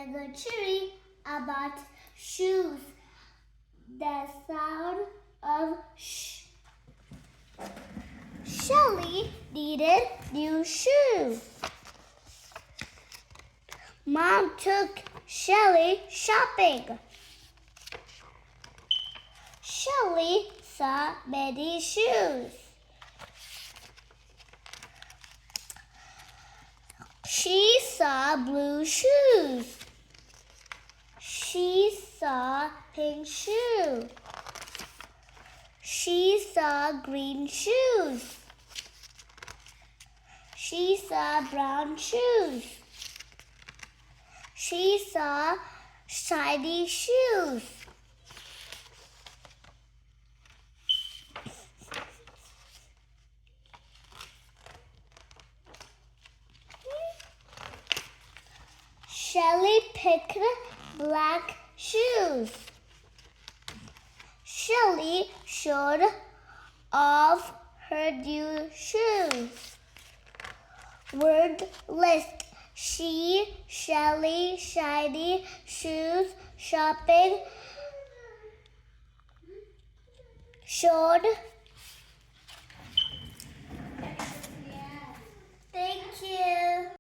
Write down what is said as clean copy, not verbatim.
mega cheery about shoes. The sound of shh. Shelly needed new shoes. Mom took Shelly shopping. Shelly saw many shoes. She saw blue shoes. She saw pink shoes. She saw green shoes. She saw brown shoes. She saw shiny shoes. Shelly picked black shoes. Shelly showed off her new shoes. Word list. Shelly, shiny shoes, shopping, showed. Thank you.